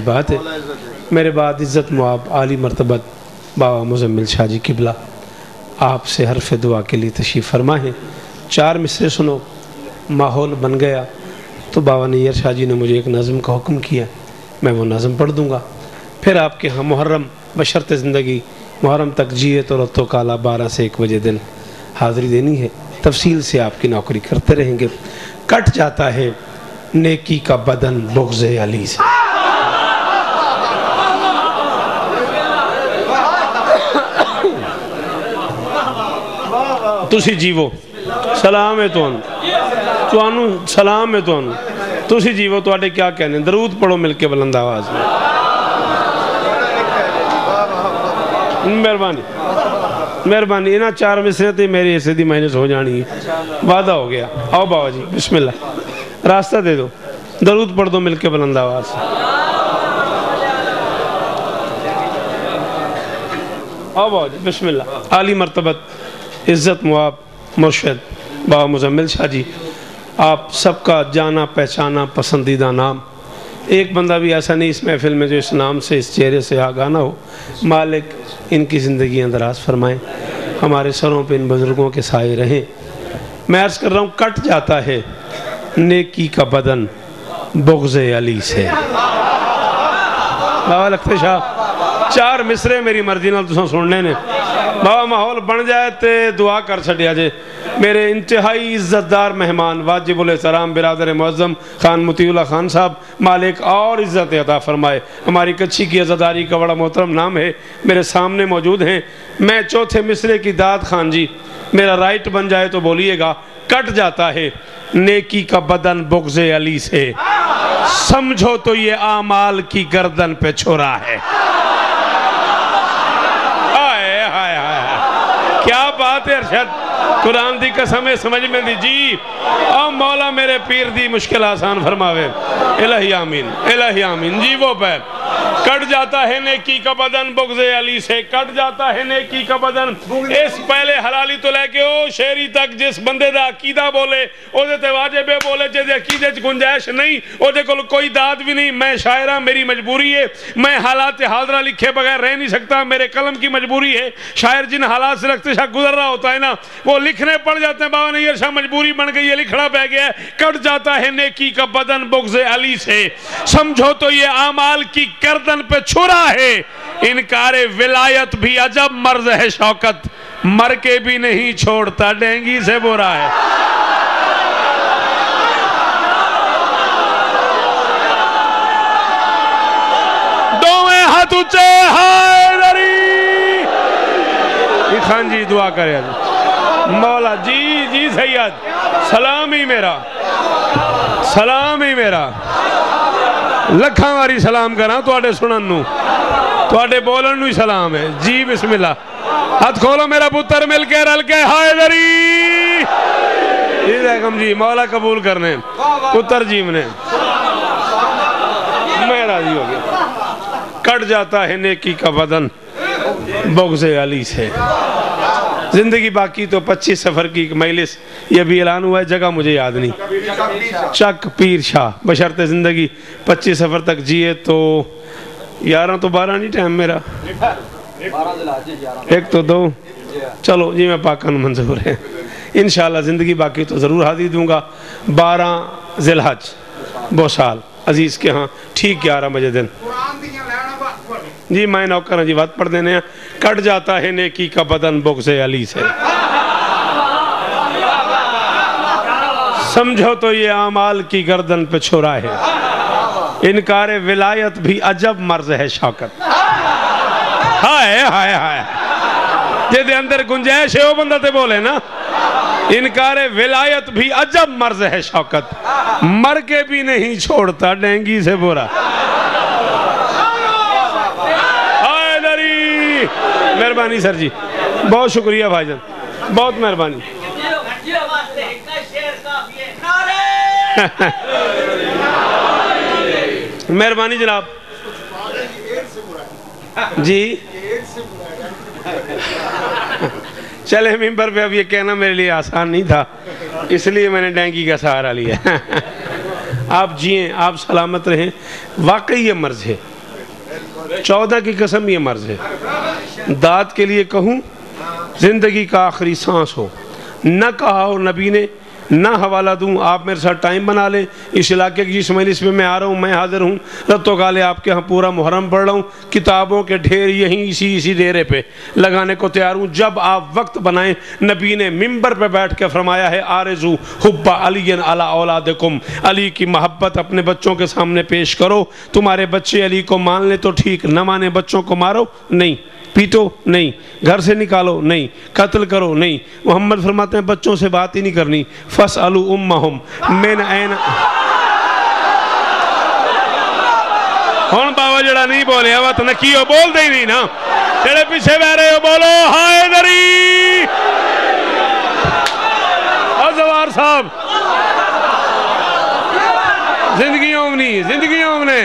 بات ہے. میرے بعد عزت مواب عالی مرتبت بابا مزمل شاہ جی قبلہ آپ سے حرف دعا کے لیے تشریف فرما ہے. 4 مصرے سنو. ماحول بن گیا تو بابا نیر شاہ جی نے مجھے ایک نظم کا حکم کیا, میں وہ نظم پڑھ دوں گا. پھر آپ کے ہاں محرم بشرط زندگی محرم تک جیے تو رتو کالا 12 سے 1 بجے دن حاضری دینی ہے. تفصیل سے آپ کی نوکری کرتے رہیں گے. کٹ جاتا ہے نیکی کا بدن بغض علی سے. تسی جیو سلام ہے تانوں سلام ہے تانوں تسی جیو تواڈے کیا کہنے. درود پڑھو مل کے بلند آواز میں. مہربانی مہربانی. انہاں 4 مصرے تے میری حصے دی محنت ہو جانی ہے. وعدہ ہو گیا. آؤ بابا جی بسم اللہ. راستہ دے دو. درود پڑھ دو مل کے بلند آواز سے. آؤ بابا جی بسم اللہ. عالی مرتبت عزت مواب مرشد بابا مزمل شاہ جی, آپ سب کا جانا پہچانا پسندیدہ نام. ایک بندہ بھی ایسا نہیں اس محفل میں جو اس نام سے اس چہرے سے آگاہ نہ ہو. مالک ان کی زندگی اندراز فرمائیں, ہمارے سروں پہ ان بزرگوں کے سائے رہیں. میں عرض کر رہا ہوں کٹ جاتا ہے نیکی کا بدن بغض علی سے. بابا لکھتے شاہ 4 مصرے میری مرضی نال تساں سننے نے. بابا ماحول بن جائے تے دعا کر چھڑیا جے. میرے انتہائی عزتدار مہمان واجب الاحترام برادر معظم خان مطیع اللہ خان صاحب, مالک اور عزت عطا فرمائے. ہماری کچھی کی عزتداری کا بڑا محترم نام ہے, میرے سامنے موجود ہیں. میں 4تھے مصرے کی داد خان جی, میرا رائٹ بن جائے تو بولیے گا. کٹ جاتا ہے نیکی کا بدن بغض علی سے, سمجھو تو یہ اعمال کی گردن پہ چھرا ہے. کیا بات ہے ارشد, قرآن دی قسم سمجھ میں دی جی. او مولا میرے پیر دی مشکل آسان فرماوے. الہی آمین الہی آمین. جی وہ پہ کٹ جاتا ہے نیکی کا بدن بغض علی سے. کٹ جاتا ہے نیکی کا بدن. اس پہلے حلالی تو لے کے او شیری تک جس بندے دا عقیدہ بولے او دے تے واجب بولے, جے دے عقیدے چ گنجائش نہیں او دے کول کوئی داد بھی نہیں. میں شاعرہ میری مجبوری ہے, میں حالات حاضرہ لکھے بغیر رہ نہیں سکتا. میرے قلم کی مجبوری ہے. شاعر جن حالات سے لگتے شاہ گزر رہا ہوتا ہے نا, وہ لکھنے پڑ جاتے ہیں. بابا نیر شاہ مجبوری بن گئی ہے, لکھنا پہ گیا ہے. کٹ جاتا ہے نیکی کا بدن بغض علی سے, سمجھو تو یہ اعمال کی گردن پہ چھرا ہے. انکار ولایت بھی عجب مرض ہے شوکت, مر کے بھی نہیں چھوڑتا ڈینگی سے برا ہے. دوویں ہاتھ اونچے حیدری. خان جی دعا کرے مولا. جی جی سید سلام ہی میرا, سلام ہی میرا. لکھاں واری سلام کراں تواڈے سنن نو, تواڈے بولن نو ہی سلام ہے. جی بسم اللہ. ہاتھ کھولو میرا پتر مل کے رل کے حیدری. جی دیکھم جی مولا قبول کرنے پتر جی نے میں راضی ہو گیا. کٹ جاتا ہے نیکی کا بدن بغض علی سے. زندگی باقی تو 25 سفر کی ایک مجلس, یہ بھی اعلان ہوا ہے, جگہ مجھے یاد نہیں. چک پیر شاہ بشرط زندگی 25 سفر تک جیے تو 11 تو 12 نہیں ٹائم میرا, 1 تو 2. چلو جی میں پاکن منظور ہے. انشاءاللہ زندگی باقی تو ضرور حاضری دوں گا. 12 ذی الحج بوسال عزیز کے ہاں ٹھیک 11 بجے دن. جی میں نوکر ہوں جی, بات پڑھ دینے ہیں. کٹ جاتا ہے نیکی کا بدن بغض علی سے, سمجھو تو یہ اعمال کی گردن پہ چھرا ہے. انکار ولایت بھی عجب مرض ہے شوکت. ہائے ہائے ہائے, جے دے اندر گنجائش ہے وہ بندہ تے بولے نا. انکار ولایت بھی عجب مرض ہے شوکت, مر کے بھی نہیں چھوڑتا ڈینگی سے برا. مہربانی سر جی, بہت شکریہ بھائی جان, بہت مہربانی. مہربانی جناب. جی چلے ممبر پہ اب یہ کہنا میرے لیے آسان نہیں تھا, اس لیے میں نے ڈینگی کا سہارا لیا. آپ جئیں، آپ سلامت رہیں. واقعی یہ مرض ہے، 14 کی قسم یہ مرض ہے. داد کے لیے کہوں زندگی کا آخری سانس ہو، نہ کہا ہو نبی نے، نہ حوالہ دوں. آپ میرے ساتھ ٹائم بنا لیں. اس علاقے کی جس مجلس میں میں آ رہا ہوں میں حاضر ہوں. رتو کالے آپ کے ہاں پورا محرم پڑھ رہا ہوں. کتابوں کے ڈھیر یہیں اسی ڈیرے پہ لگانے کو تیار ہوں. جب آپ وقت بنائیں. نبی نے ممبر پہ بیٹھ کے فرمایا ہے آرزو حب علی علی اولادکم، علی کی محبت اپنے بچوں کے سامنے پیش کرو. تمہارے بچے علی کو مان لیں تو ٹھیک، نہ مانے بچوں کو مارو نہیں، پیٹو نہیں، گھر سے نکالو نہیں، قتل کرو نہیں. محمد فرماتے ہیں بچوں سے بات ہی نہیں کرنی. فَاسْأَلُوا أُمَّهُمْ مِنْ أَيْنَ. ہون بابا جڑا نہیں بولے آوات نکیو بول دے ہی نہیں نا، جڑے پیچھے بہ رہے ہو بولو حیدری. ازوار صاحب زندگی اومنی، زندگی اومنے.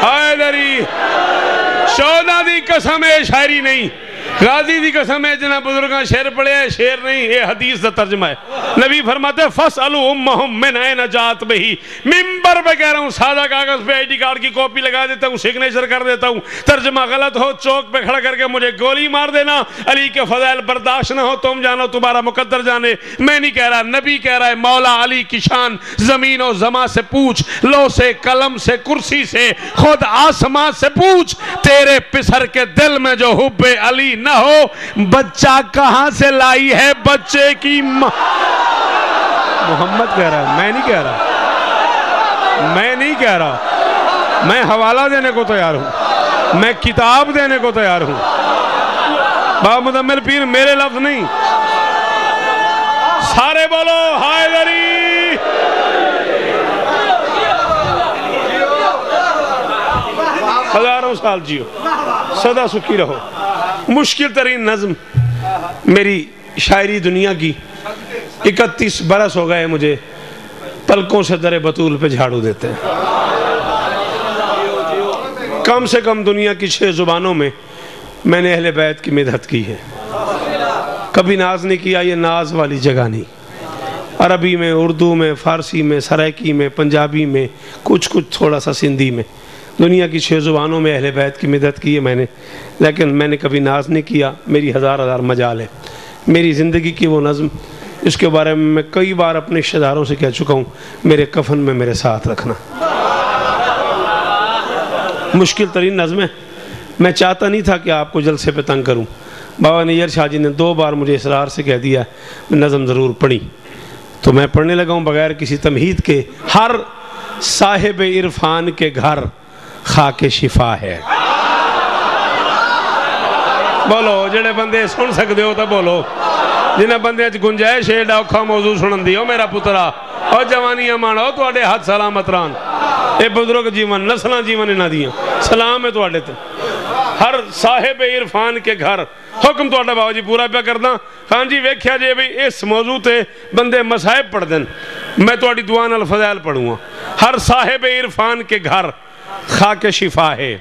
حیدری 14 دی قسم ہے، شاعری نہیں. غازی دی قسم ہے، جنہ بزرگاں شعر پڑھے ہیں، شعر نہیں، یہ حدیث دا ترجمہ ہے. نبی فرماتے ہیں فَاسْأَلُوا أُمَّهُمْ مِنْ أَيْنَ جَاءَتْ بِهِ. ممبر پہ کہہ رہا ہوں، سادہ کاغذ پہ ID کارڈ کی کاپی لگا دیتا ہوں، سگنیچر کر دیتا ہوں. ترجمہ غلط ہو چوک پہ کھڑا کر کے مجھے گولی مار دینا. علی کے فضائل برداشت نہ ہو تم جانو، تمہارا مقدر جانے. میں نہیں کہہ رہا، نبی کہہ رہا ہے. مولا علی کی شان زمین و زماں سے پوچھ، لو سے قلم سے کرسی سے خود آسمان سے پوچھ. تیرے پسر کے دل میں جو حب علی نہ ہو، بچہ کہاں سے لائی ہے بچے کی محمد کہہ رہا ہے، میں نہیں کہہ رہا، میں نہیں کہہ رہا. میں حوالہ دینے کو تیار ہوں، میں کتاب دینے کو تیار ہوں. بابا مدمل پیر میرے لفظ نہیں. سارے بولو حیدری. ہزاروں سال جیو، سدا سکھی رہو. مشکل ترین نظم میری شاعری دنیا کی. 31 برس ہو گئے مجھے پلکوں سے در بطول پہ جھاڑو دیتے ہیں. کم سے کم دنیا کی 6 زبانوں میں میں نے اہل بیت کی مدحت کی ہے. کبھی ناز نہیں کیا، یہ ناز والی جگہ نہیں. عربی میں، اردو میں، فارسی میں، سرائکی میں، پنجابی میں، کچھ تھوڑا سا سندھی میں. دنیا کی 6 زبانوں میں اہل بیت کی مدحت کی ہے میں نے، لیکن میں نے کبھی ناز نہیں کیا. میری ہزار مجال ہے. میری زندگی کی وہ نظم، اس کے بارے میں کئی بار اپنے رشتہ داروں سے کہہ چکا ہوں، میرے کفن میں میرے ساتھ رکھنا. مشکل ترین نظم ہے. میں چاہتا نہیں تھا کہ آپ کو جلسے پہ تنگ کروں. بابا نیئر شاہ جی نے 2 بار مجھے اصرار سے کہہ دیا نظم ضرور پڑھی، تو میں پڑھنے لگا ہوں بغیر کسی تمہید کے. ہر صاحب عرفان کے گھر خاک شفا ہے. بولو جڑے بندے سن سکتے ہو تو بولو. جنہیں بندے گنجائش ہے اوکھا موضوع سنن دیو میرا پترا. اور جوانیاں مانو تواڈے ہاتھ سلامت رہن. اے بزرگ جیون نسلاں جیون انہاں دیاں سلام ہے تواڈے تے. ہر صاحب عرفان کے گھر. حکم تواڈا بابا جی پورا پیا کردا. ہاں جی ویکھیا جے بھئی اس موضوع تے بندے مصائب پڑھ دین، میں تواڈی دعا نال فضائل پڑھوں گا. ہر صاحب عرفان کے گھر خاک شفا ہے.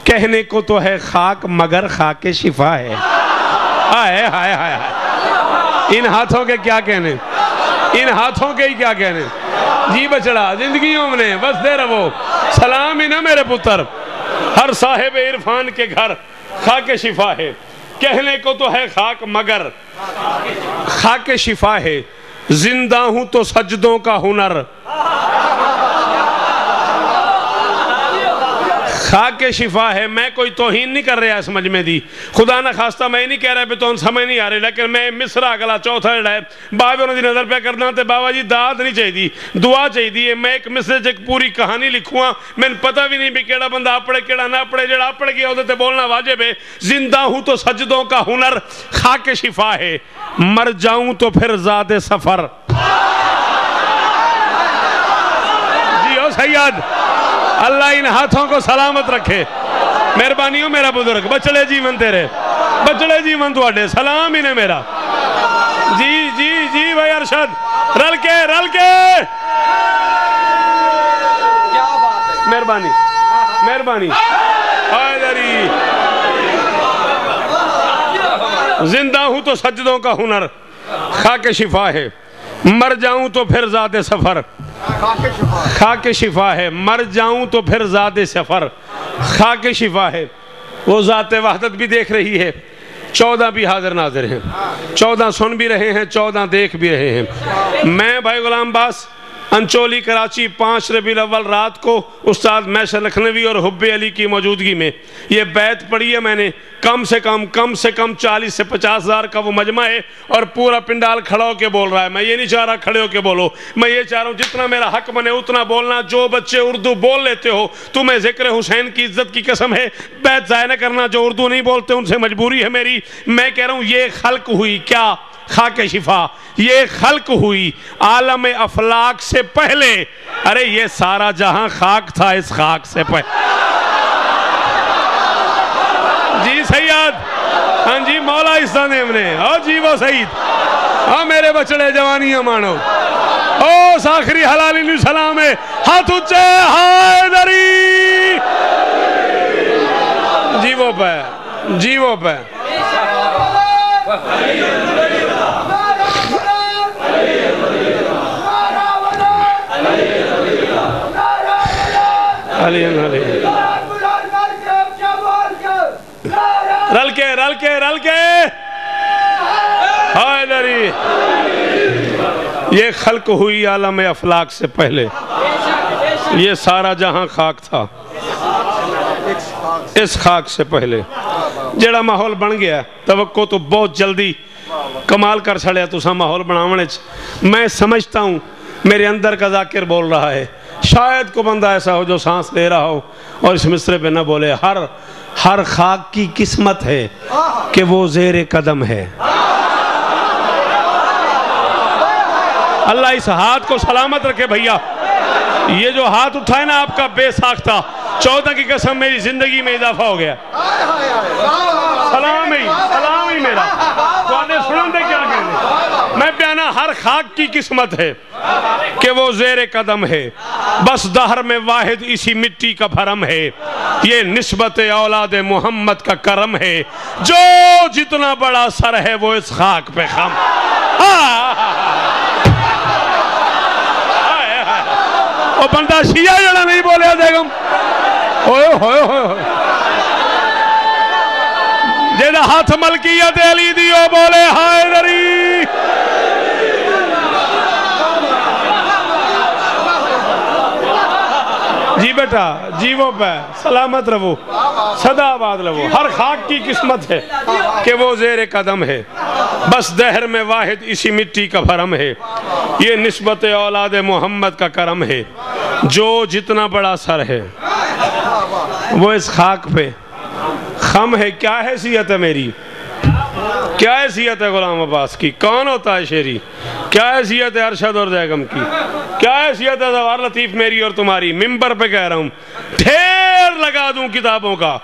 کہنے کو تو ہے خاک مگر خاک شفا ہے. ہائے ہائے ہائے ہائے. ان ہاتھوں کے کیا کہنے، ان ہاتھوں کے ہی کیا کہنے. جی بچڑا زندگیوں میں بس دے رہو. سلام ہی نہ میرے پتر. ہر صاحب عرفان کے گھر خاک شفا ہے. کہنے کو تو ہے خاک مگر خاک شفا ہے. زندہ ہوں تو سجدوں کا ہنر خاک شفا ہے. میں کوئی توہین نہیں کر رہا سمجھ میں دی. خدا نہ خواستہ میں نہیں کہہ رہا پہ تو ان سمجھ نہیں آ رہے، لیکن میں مصرع اگلا چوتھا جڑا ہے بابے انہوں دی نظر پہ کرنا تے بابا جی داد نہیں چاہی دی، دعا چاہی دی. میں ایک مصرع ایک پوری کہانی لکھوں، میں پتہ بھی نہیں بھی کیڑا بندہ پڑھے کیڑا نہ پڑھے. جڑا پڑھ گیا ہوتے تے بولنا واجب ہے. زندہ ہوں تو سجدوں کا ہنر خاک شفا ہے. مر جاؤں تو پھر زاد سفر. جی او سید اللہ ان ہاتھوں کو سلامت رکھے. مہربانی ہو میرا بزرگ. بچڑے جیون تیرے، بچڑے جیون تواڈے. سلام انہیں میرا. جی جی جی بھائی ارشد رل کے مہربانی مہربانی حیدری زندہ ہوں تو سجدوں کا ہنر خاک شفا ہے مر جاؤں تو پھر ذات سفر خاک شفا ہے مر جاؤں تو پھر ذات سفر خاک شفا ہے وہ ذات وحدت بھی دیکھ رہی ہے 14 بھی حاضر ناظر ہیں 14 سن بھی رہے ہیں 14 دیکھ بھی رہے ہیں میں بھائی غلام باس انچولی کراچی 5 ربیع الاول رات کو استاد میسر لکھنوی اور حب علی کی موجودگی میں یہ بیت پڑھی ہے میں نے کم سے کم 40 سے 50 ہزار کا وہ مجمع ہے اور پورا پنڈال کھڑا ہو کے بول رہا ہے میں یہ نہیں چاہ رہا کھڑے ہو کے بولو میں یہ چاہ رہا ہوں جتنا میرا حق بنے اتنا بولنا جو بچے اردو بول لیتے ہو تمہیں ذکر حسین کی عزت کی قسم ہے بیت ضائع نہ کرنا جو اردو نہیں بولتے ان سے مجبوری ہے میری میں کہہ رہا ہوں یہ خلق ہوئی کیا خاک شفا یہ خلق ہوئی عالم افلاک سے پہلے ارے یہ سارا جہاں خاک تھا اس خاک سے پہلے جی سید ہاں جی مولا عیسیٰ نے او جی وہ سید ہاں میرے بچڑے جوانیاں مانو او ساخری حلالی علیہ السلام ہے ہاتھ اچھے حیدری جی وہ پہ رل کے حیدری یہ خلق ہوئی عالم افلاک سے پہلے یہ سارا جہاں خاک تھا اس خاک سے پہلے جڑا ماحول بن گیا توقع تو بہت جلدی کمال کر چھڑیا تو سا ماحول بناونے میں سمجھتا ہوں میرے اندر کا ذاکر بول رہا ہے شاید کو بندہ ایسا ہو جو سانس لے رہا ہو اور اس مصرے پہ نہ بولے ہر خاک کی قسمت ہے کہ وہ زیر قدم ہے اللہ اس ہاتھ کو سلامت رکھے بھیا یہ جو ہاتھ اٹھائے نا آپ کا بے ساختہ 14 کی قسم میری زندگی میں اضافہ ہو گیا سلام ہی میرا تو آنے سنن دے کیا کہنے میں پیانا ہر خاک کی قسمت ہے کہ وہ زیر قدم ہے بس دہر میں واحد اسی مٹی کا بھرم ہے یہ نسبت اولاد محمد کا کرم ہے جو جتنا بڑا سر ہے وہ اس خاک پہ خم وہ بندہ شیعہ جڑا نہیں بولے دے گم ہوئے جیدہ ہاتھ ملکیت علی دیو بولے حیدری جی بیٹا جی وہ پہ سلامت رہو صدا آباد رہو ہر خاک کی قسمت ہے کہ وہ زیر قدم ہے بس دہر میں واحد اسی مٹی کا بھرم ہے یہ نسبت اولاد محمد کا کرم ہے جو جتنا بڑا سر ہے وہ اس خاک پہ خم ہے کیا حیثیت ہے میری کیا حیثیت ہے غلام عباس کی کون ہوتا ہے شیری کیا حیثیت ہے ارشد اور زیگم کی کیا حیثیت ہے زوار لطیف میری اور تمہاری ممبر پہ کہہ رہا ہوں ڈھیر لگا دوں کتابوں کا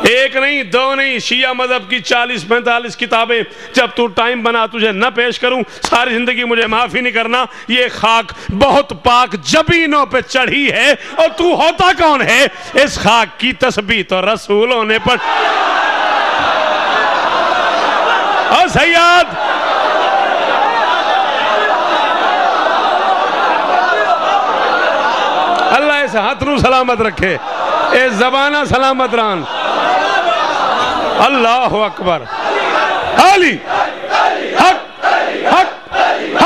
ایک نہیں دو نہیں شیعہ مذہب کی 40-45 کتابیں جب تو ٹائم بنا تجھے نہ پیش کروں ساری زندگی مجھے معافی نہیں کرنا یہ خاک بہت پاک جبینوں پہ چڑھی ہے اور تو ہوتا کون ہے اس خاک کی تسبیح تو رسول ہونے پر او سید اللہ اس ہاتھ نو سلامت رکھے اس زبانہ سلامت ران اللہ اکبر علی حق حق حق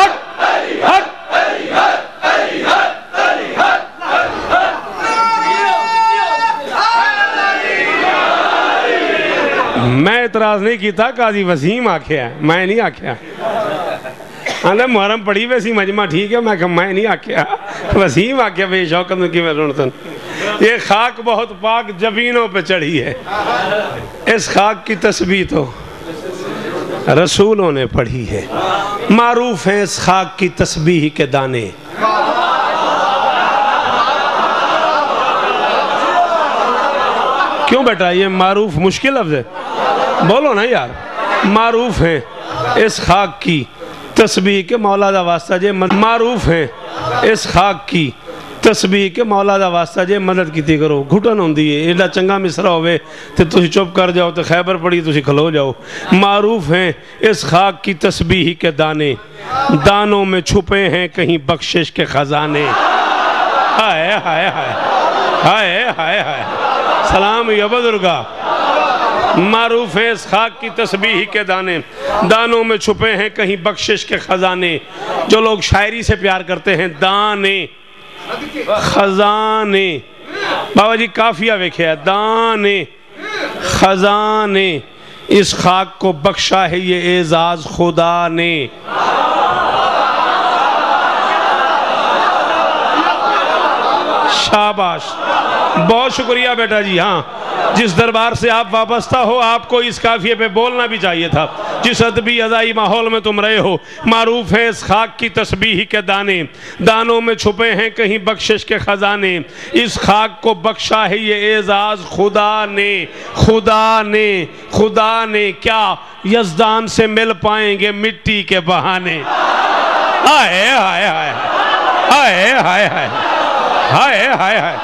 حق میں اعتراض نہیں کیتا قاضی وسیم آکھیا میں نہیں آکھیا محرم پڑھی ویسی مجمع ٹھیک ہے میں نہیں آکھیا وسیم آکھیا بے شوقت کی میں سنتن یہ خاک بہت پاک جبینوں پہ چڑھی ہے اس خاک کی تسبیح تو رسولوں نے پڑھی ہے معروف ہیں اس خاک کی تسبیح کے دانے کیوں بیٹا یہ معروف مشکل لفظ ہے بولو نا یار معروف ہیں اس خاک کی تسبیح کے مولا دا واسطہ جے معروف ہیں اس خاک کی تسبیح کے مولا دا واسطہ جے مدد کیتی کرو گھٹن ہوندی ہے ایڈا چنگا مصرع ہوئے تو تسی چپ کر جاؤ تو خیبر پڑی تسی کھلو جاؤ معروف ہیں اس خاک کی تسبیح کے دانے دانوں میں چھپے ہیں کہیں بخشش کے خزانے ہائے ہائے ہائے ہائے ہائے ہائے سلام یا بزرگا معروف ہیں اس خاک کی تسبیح کے دانے دانوں میں چھپے ہیں کہیں بخشش کے خزانے جو لوگ شاعری سے پیار کرتے ہیں دانے خزانے بابا جی کافیہ ویکھے ہے دانے خزانے اس خاک کو بخشا ہے یہ اعزاز خدا نے شاباش بہت شکریہ بیٹا جی ہاں جس دربار سے آپ وابستہ ہو آپ کو اس کافیے پہ بولنا بھی چاہیے تھا جس ادبی ازائی ماحول میں تم رہے ہو معروف ہے اس خاک کی تسبیح کے دانے دانوں میں چھپے ہیں کہیں بخشش کے خزانے اس خاک کو بخشا ہے یہ اعزاز خدا نے خدا نے خدا نے کیا یزدان سے مل پائیں گے مٹی کے بہانے ہائے ہائے ہائے ہائے ہائے ہائے ہائے ہائے ہائے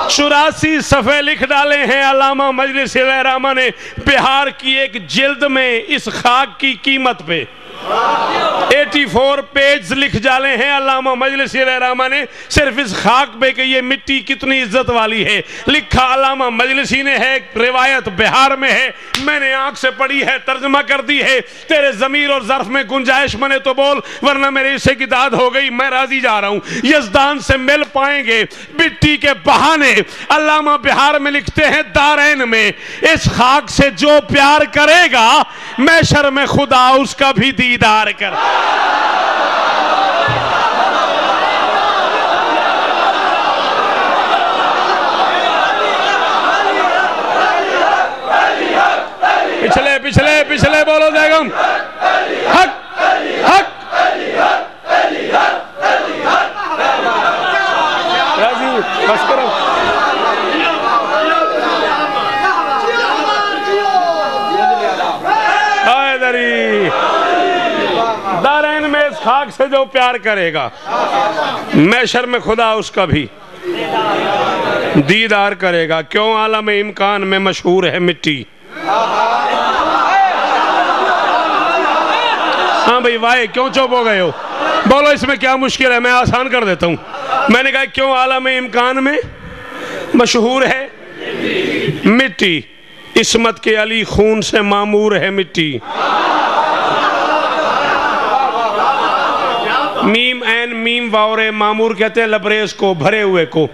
چوراسی صفحے لکھ ڈالے ہیں علامہ مجلس الرحمہ نے بہار کی ایک جلد میں اس خاک کی قیمت پہ 84 پیج لکھ ڈالے ہیں علامہ مجلس الرحمہ نے صرف اس خاک پہ کہ یہ مٹی کتنی عزت والی ہے لکھا علامہ مجلسی نے ہے روایت بہار میں ہے میں نے آنکھ سے پڑھی ہے ترجمہ کر دی ہے تیرے ضمیر اور ظرف میں گنجائش منے تو بول ورنہ میرے حصے کی داد ہو گئی میں راضی جا رہا ہوں یزدان سے مل پائیں گے مٹی کے بہانے علامہ بہار میں لکھتے ہیں دارین میں اس خاک سے جو پیار کرے گا محشر میں خدا اس کا بھی دیدار کر پچھلے پچھلے پچھلے بولو بیگم حق حق راضی بس کرو دارین میں اس خاک سے جو پیار کرے گا محشر میں خدا اس کا بھی دیدار کرے گا کیوں عالم امکان میں مشہور ہے مٹی ہاں بھئی وائے کیوں چوپ ہو گئے ہو بولو اس میں کیا مشکل ہے میں آسان کر دیتا ہوں میں نے کہا کیوں عالم امکان میں مشہور ہے مٹی عصمت کے علی خون سے معمور ہے مٹی میم این میم واورے معمور کہتے ہیں لبریز کو بھرے ہوئے کو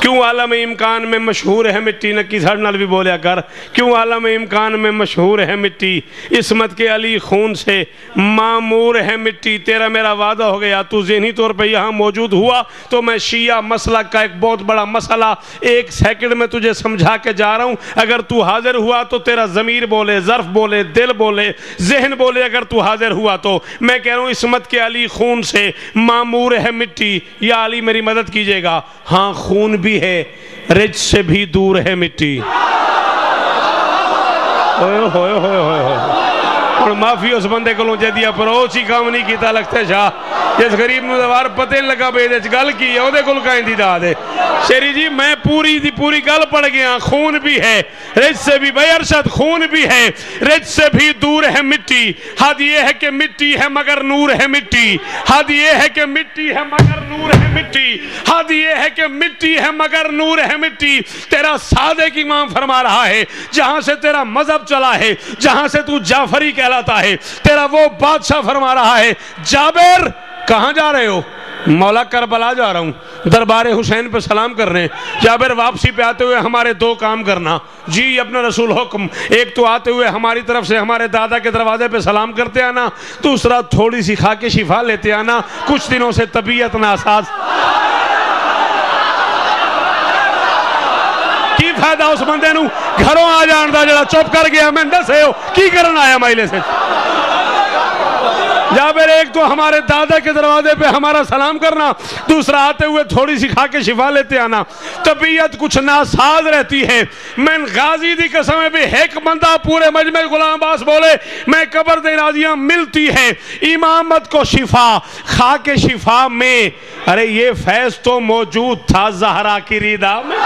کیوں عالم امکان میں مشہور ہے مٹی نکی سڑ نال بھی بولیا کر کیوں عالم امکان میں مشہور ہے مٹی عصمت کے علی خون سے معمور ہے مٹی تیرا میرا وعدہ ہو گیا تو ذہنی طور پہ یہاں موجود ہوا تو میں شیعہ مسلک کا ایک بہت بڑا مسئلہ 1 سیکنڈ میں تجھے سمجھا کے جا رہا ہوں اگر تو حاضر ہوا تو تیرا ضمیر بولے ظرف بولے دل بولے ذہن بولے اگر تو حاضر ہوا تو میں کہہ رہا ہوں عصمت کے علی خون سے معمور ہے مٹی یا علی میری مدد کیجئے گا ہاں خون بھی ہے رج سے بھی دور ہے مٹی ہوئے ہوئے ہوئے ہوئے ہوئے اور معافی اس بندے کو لوں جدیا پر اوچی کام نہیں کیتا لگتے شاہ جس غریب نو دوار پتے لگا بے دے گل کی ہے دے کل کہیں دی دا دے شیری جی میں پوری گل پڑھ گیا خون بھی ہے رج سے بھی بے ارشد خون بھی ہے رج سے بھی دور ہے مٹی حد یہ ہے کہ مٹی ہے مگر نور ہے مٹی حد یہ ہے کہ مٹی ہے مگر نور ہے مٹی حد یہ ہے کہ مٹی ہے مگر نور ہے مٹی تیرا صادق امام فرما رہا ہے جہاں سے تیرا مذہب چلا ہے جہاں سے تو جعفری کہلاتا ہے تیرا وہ بادشاہ فرما رہا ہے جابر کہاں جا رہے ہو مولا کربلا جا رہا ہوں دربار حسین پہ سلام کر رہے ہیں جابر واپسی پہ آتے ہوئے ہمارے 2 کام کرنا جی اپنا رسول حکم ایک تو آتے ہوئے ہماری طرف سے ہمارے دادا کے دروازے پہ سلام کرتے آنا دوسرا تھوڑی سی کھا کے شفا لیتے آنا کچھ دنوں سے طبیعت ناساز کی فائدہ اس بندے نو گھروں آ جان دا جڑا چپ کر گیا میں دسے ہو کی کرن آیا مائلے سے جابر ایک تو ہمارے دادا کے دروازے پہ ہمارا سلام کرنا، دوسرا آتے ہوئے تھوڑی سی کھا کے شفا لیتے آنا۔ طبیعت کچھ ناساز رہتی ہے، میں غازی دی قسم بھی ایک بندہ پورے مجمع غلام عباس بولے میں قبر دے راضیاں ملتی ہے امامت کو شفا، کھا کے شفا میں۔ ارے یہ فیض تو موجود تھا زہرا کی ریدہ میں۔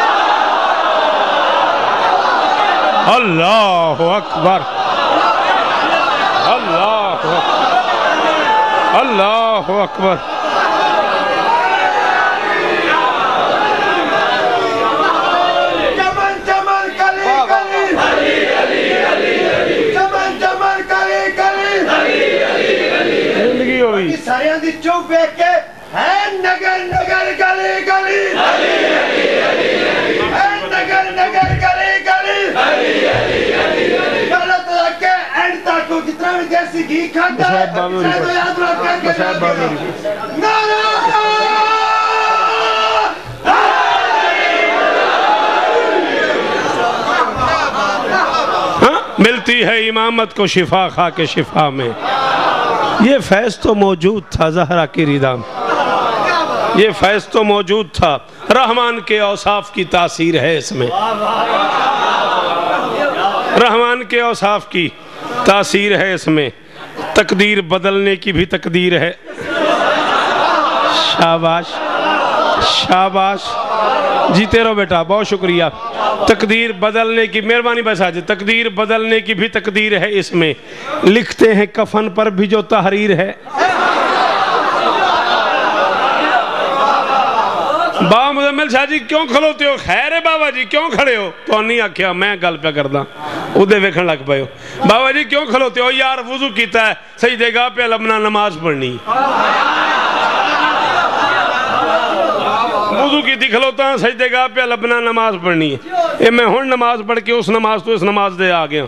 اللہ اکبر، اللہ اکبر، اللہ اکبر۔ زندگی ہوئی ساریاں دی چوک بیٹھ کے ہے نگر نگر گلی گلی، ہے نگر نگر گلی گلی، غلط رکھ کے اینڈ تک کو کتنا بھی دیسی گھی کھاتا ہے شاید وہ یاد رکھ کے نعرہ ملتی ہے امامت کو شفا، کھا کے شفا میں۔ یہ فیض تو موجود تھا زہرا کی ریدہ میں، یہ فیض تو موجود تھا۔ رحمان کے اوصاف کی تاثیر ہے اس میں، رحمان کے اوصاف کی تاثیر ہے اس میں۔ تقدیر بدلنے کی بھی تقدیر ہے۔ شاباش شاباش، جیتے رہو بیٹا، بہت شکریہ۔ تقدیر بدلنے کی، مہربانی بس آج، تقدیر بدلنے کی بھی تقدیر ہے اس میں۔ لکھتے ہیں کفن پر بھی جو تحریر ہے۔ بابا مزمل شاہ جی کیوں کھلوتے ہو؟ خیر ہے بابا جی کیوں کھڑے ہو؟ تو نہیں آکھیا میں گل پہ کردہ ادھے ویکھن لگ پائے ہو۔ بابا جی کیوں کھلوتے ہو؟ یار وضو کیتا ہے، سجدے گاہ پہ لبنا نماز پڑھنی، وضو کی تھی کھلوتا ہے سجدے گاہ پہ لبنا نماز پڑھنی ہے۔ یہ میں ہون نماز پڑھ کے اس نماز تو اس نماز دے آگیا۔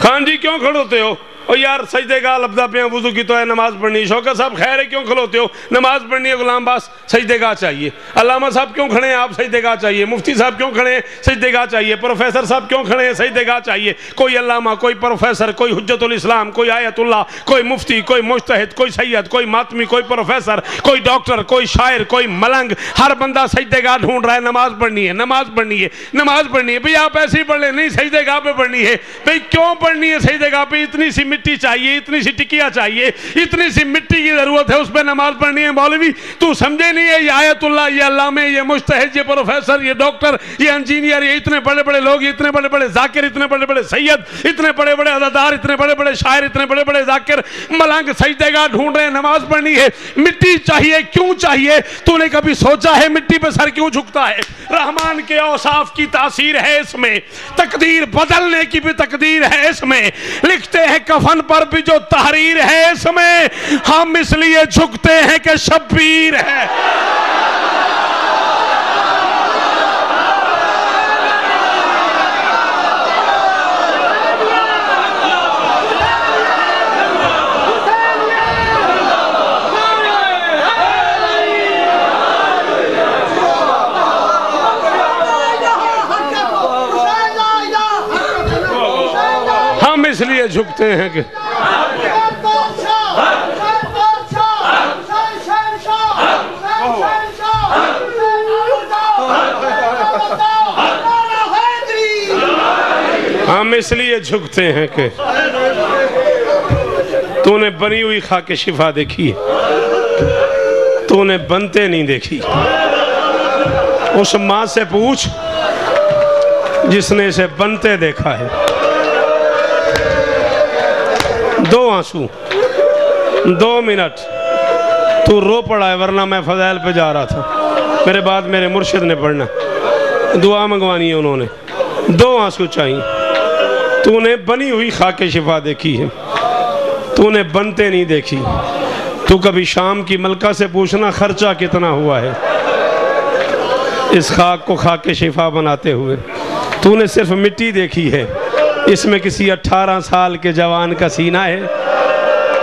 خان جی کیوں کھڑوتے ہو؟ اور یار سجدے گاہ لبدا پہ وضو کی تو ہے نماز پڑھنی۔ شوکت صاحب خیر ہے کیوں کھلوتے ہو؟ نماز پڑھنی ہے، غلام عباس سجدے گاہ چاہیے۔ علامہ صاحب کیوں کھڑے ہیں آپ؟ سجدے گاہ چاہیے۔ مفتی صاحب کیوں کھڑے ہیں؟ سجدے گاہ چاہیے۔ پروفیسر صاحب کیوں کھڑے ہیں؟ سجدے گاہ چاہیے۔ کوئی علامہ، کوئی پروفیسر، کوئی حجت الاسلام، کوئی آیت اللہ، کوئی مفتی، کوئی مجتہد، کوئی سید، کوئی ماتمی، کوئی پروفیسر، کوئی ڈاکٹر، کوئی شاعر، کوئی ملنگ، ہر بندہ سجدے گاہ ڈھونڈ رہا ہے۔ نماز پڑھنی ہے، نماز پڑھنی ہے، نماز پڑھنی ہے۔ بھئی آپ ایسے ہی پڑھ لیں، نہیں سجدے گاہ پہ پڑھنی ہے۔ بھئی کیوں پڑھنی ہے سجدے گاہ پہ؟ اتنی سی مٹی چاہیے، اتنی سی ٹکیا چاہیے، اتنی سی مٹی کی ضرورت ہے، اس پہ نماز پڑھنی ہے۔ مولوی تو سمجھے نہیں ہے، یہ آیت اللہ، یہ علامہ، یہ مجتہد، یہ پروفیسر، یہ ڈاکٹر، یہ انجینئر، یہ اتنے بڑے بڑے لوگ، اتنے بڑے بڑے ذاکر، اتنے بڑے بڑے سید، اتنے بڑے بڑے عزادار، اتنے بڑے بڑے شاعر، اتنے بڑے بڑے ذاکر ملنگ سجدے گاہ ڈھونڈ رہے ہیں، نماز پڑھنی ہے۔ مٹی چاہیے، کیوں چاہیے؟ تو نے کبھی سوچا ہے مٹی پہ سر کیوں جھکتا ہے؟ رحمان کے اوصاف کی تاثیر ہے اس میں، تقدیر بدلنے کی بھی تقدیر ہے اس میں۔ لکھتے ہیں کفن پر بھی جو تحریر ہے اس میں، ہم اس لیے جھکتے ہیں کہ شبیر ہے۔ ہم اس لیے جھکتے ہیں کہ ہم اس لیے جھکتے ہیں کہ تو نے بنی ہوئی خاک شفا دیکھی ہے، تو نے بنتے نہیں دیکھی۔ اس ماں سے پوچھ جس نے اسے بنتے دیکھا ہے۔ دو آنسو، 2 منٹ تو رو پڑا ہے، ورنہ میں فضائل پہ جا رہا تھا، میرے بعد میرے مرشد نے پڑھنا، دعا منگوانی ہے انہوں نے۔ 2 آنسو چاہیے۔ تو نے بنی ہوئی خاک شفا دیکھی ہے، تو نے بنتے نہیں دیکھی۔ تو کبھی شام کی ملکہ سے پوچھنا خرچہ کتنا ہوا ہے اس خاک کو خاک شفا بناتے ہوئے۔ تو نے صرف مٹی دیکھی ہے، اس میں کسی 18 سال کے جوان کا سینہ ہے،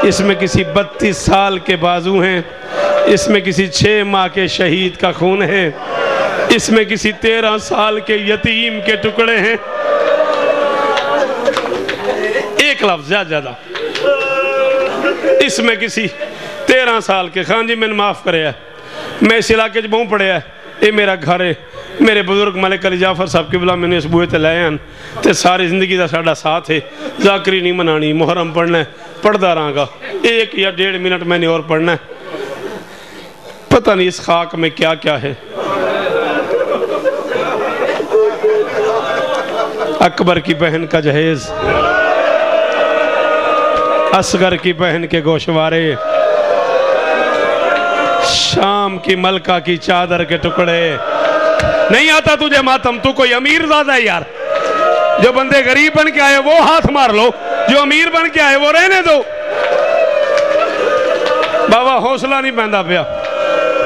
اس میں کسی 32 سال کے بازو ہیں، اس میں کسی 6 ماہ کے شہید کا خون ہے، اس میں کسی 13 سال کے یتیم کے ٹکڑے ہیں۔ ایک لفظ زیادہ اس میں کسی 13 سال کے خان جی میں معاف کرے ہے، میں اس علاقے بہوں پڑے ہے، یہ میرا گھر ہے، میرے بزرگ ملک علی جعفر صاحب قبلہ میں نے اس بوئے تے لائے ہیں تے ساری زندگی دا ساڑھا ساتھ ہے، ذاکری نہیں منانی، محرم پڑھنا ہے، پڑھدا رہاں گا 1 یا 1.5 منٹ میں نے اور پڑھنا ہے۔ پتہ نہیں اس خاک میں کیا کیا ہے۔ اکبر کی بہن کا جہیز، اصغر کی بہن کے گوشوارے، شام کی ملکہ کی چادر کے ٹکڑے۔ نہیں آتا تجھے ماتم، تو کوئی امیر زادہ ہے یار، جو بندے غریب بن کے آئے وہ ہاتھ مار لو، جو امیر بن کے آئے وہ رہنے دو۔ بابا حوصلہ نہیں بندہ پیا،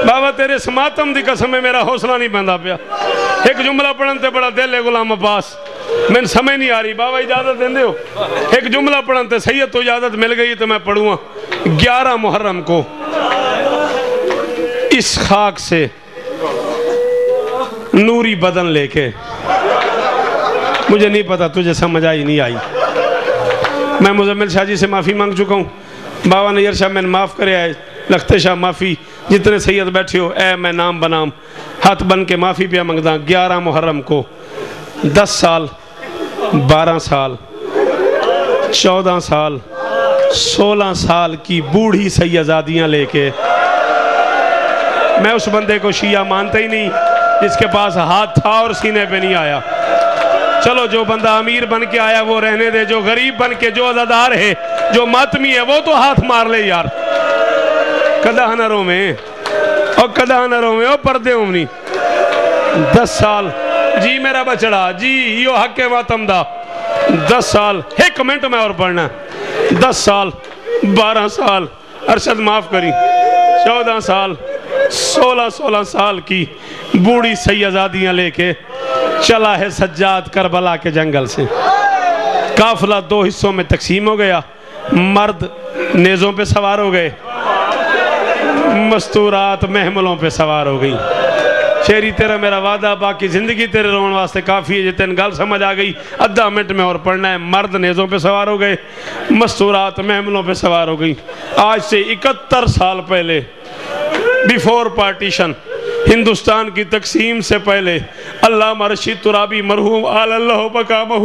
بابا تیرے سماتم دی قسم ہے میرا حوصلہ نہیں بندہ پیا۔ ایک جملہ پڑھن تے بڑا دل ہے غلام عباس، میں سمجھ نہیں آ رہی، بابا اجازت دیں دے ہو؟ ایک جملہ پڑھن تے سید تو اجازت مل گئی تو میں پڑھوں گا۔ 11 محرم کو اس خاک سے نوری بدن لے کے، مجھے نہیں پتا تجھے سمجھ آئی نہیں آئی، میں مزمل شاہ جی سے معافی مانگ چکا ہوں، بابا نیر شاہ میں نے معاف کرے آئے، لخت شاہ معافی، جتنے سید بیٹھے ہو اے میں نام بنام ہاتھ بن کے معافی پہ مانگدا۔ 11 محرم کو 10 سال 12 سال 14 سال 16 سال کی بوڑھی سیدزادیاں لے کے، میں اس بندے کو شیعہ مانتا ہی نہیں جس کے پاس ہاتھ تھا اور سینے پہ نہیں آیا۔ چلو جو بندہ امیر بن کے آیا وہ رہنے دے، جو غریب بن کے جو عزادار ہے جو ماتمی ہے وہ تو ہاتھ مار لے یار۔ کدہ نروں میں اور کدہ نروں میں اور پردے امنی 10 سال جی میرا بچڑا جی یہ حق ماتم دا 10 سال 1 منٹ میں اور پڑھنا 10 سال 12 سال ارشد معاف کری 14 سال 16 سال کی بوڑھی سیدزادیاں لے کے چلا ہے سجاد کربلا کے جنگل سے۔ قافلہ 2 حصوں میں تقسیم ہو گیا، مرد نیزوں پہ سوار ہو گئے، مستورات محملوں پہ سوار ہو گئی۔ شیری تیرا میرا وعدہ باقی زندگی تیرے رون واسطے کافی ہے، جتن گل سمجھ آ گئی آدھا منٹ میں اور پڑھنا ہے۔ مرد نیزوں پہ سوار ہو گئے، مستورات محملوں پہ سوار ہو گئی۔ آج سے 71 سال پہلے بیفور پارٹیشن، ہندوستان کی تقسیم سے پہلے، علامہ رشید ترابی مرحوم آل اللہ مقامہ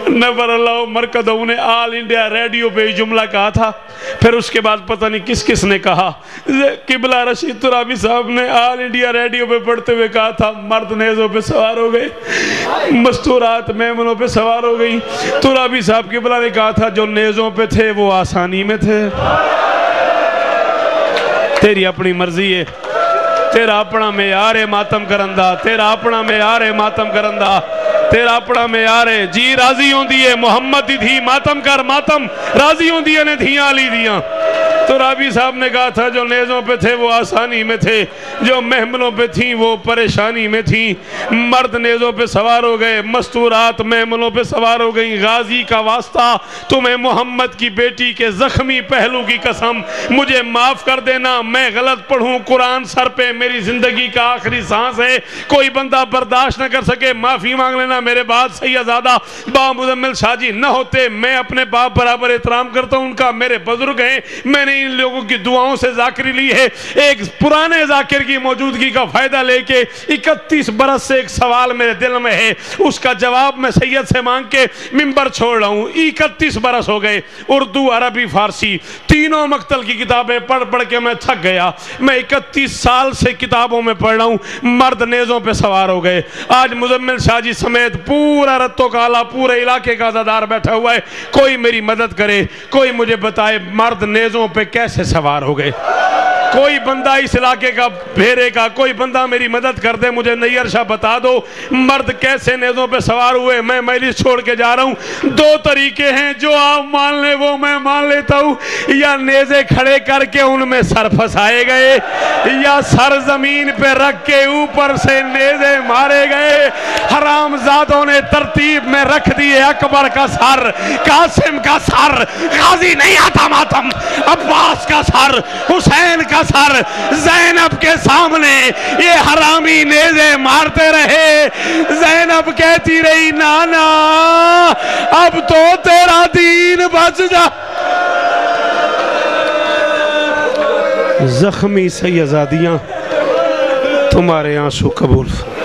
نور اللہ مرکزہ نے آل انڈیا ریڈیو پہ جملہ کہا تھا، پھر اس کے بعد پتہ نہیں کس کس نے کہا، قبلہ رشید ترابی صاحب نے آل انڈیا ریڈیو پہ پڑھتے ہوئے کہا تھا مرد نیزوں پہ سوار ہو گئے، مستورات میمنوں پہ سوار ہو گئی۔ ترابی صاحب قبلہ نے کہا تھا جو نیزوں پہ تھے وہ آسانی میں تھے۔ تیری اپنی مرضی ہے، تیرا اپنا معیار ہے ماتم کرندہ، تیرا اپنا معیار ہے ماتم کرندہ، تیرا اپنا معیار ہے۔ جی راضی ہوں دیئے محمد دی تھی ماتم کر، ماتم راضی ہوں دیئے نے دھیاں لی دیاں۔ تو رابی صاحب نے کہا تھا جو نیزوں پہ تھے وہ آسانی میں تھے، جو محملوں پہ تھیں وہ پریشانی میں تھیں۔ مرد نیزوں پہ سوار ہو گئے، مستورات محملوں پہ سوار ہو گئیں۔ غازی کا واسطہ تمہیں محمد کی بیٹی کے زخمی پہلو کی قسم، مجھے معاف کر دینا میں غلط پڑھوں، قرآن سر پہ میری زندگی کا آخری سانس ہے، کوئی بندہ برداشت نہ کر سکے معافی مانگ لینا۔ میرے بعد سیدزادہ با مزمل شاہ جی نہ ہوتے، میں اپنے باپ برابر احترام کرتا ہوں ان کا، میرے بزرگ ہیں، میں نے ان لوگوں کی دعاؤں سے ذاکری لی ہے۔ ایک پرانے ذاکر کی موجودگی کا فائدہ لے کے 31 برس سے ایک سوال میرے دل میں ہے، اس کا جواب میں سید سے مانگ کے منبر چھوڑ رہا ہوں۔ 31 برس ہو گئے، اردو عربی فارسی تینوں مقتل کی کتابیں پڑھ پڑھ کے میں تھک گیا۔ میں 31 سال سے کتابوں میں پڑھ رہا ہوں، مرد نیزوں پہ سوار ہو گئے۔ آج مزمل شاہ جی سمیت پورا رتو کالا پورے علاقے کا عزادار بیٹھا ہوا ہے، کوئی میری مدد کرے، کوئی مجھے بتائے مرد نیزوں پہ کیسے سوار ہو گئے؟ کوئی بندہ اس علاقے کا بھیرے کا، کوئی بندہ میری مدد کر دے، مجھے نیر شاہ بتا دو مرد کیسے نیزوں پہ سوار ہوئے۔ میں مجلس چھوڑ کے جا رہا ہوں، 2 طریقے ہیں، جو آپ مان لیں وہ میں مان لیتا ہوں، یا نیزے کھڑے کر کے ان میں سر پھنسائے گئے، یا سر زمین پہ رکھ کے اوپر سے نیزے مارے گئے۔ حرام زادوں نے ترتیب میں رکھ دیے اکبر کا سر، قاسم کا سر، غازی نہیں آتا ماتم، عباس کا سر، حسین کا سر، زینب کے سامنے یہ حرامی نیزے مارتے رہے۔ زینب کہتی رہی نانا اب تو تیرا دین بچ جا۔ زخمی سیزادیاں تمہارے آنسو قبول فرما۔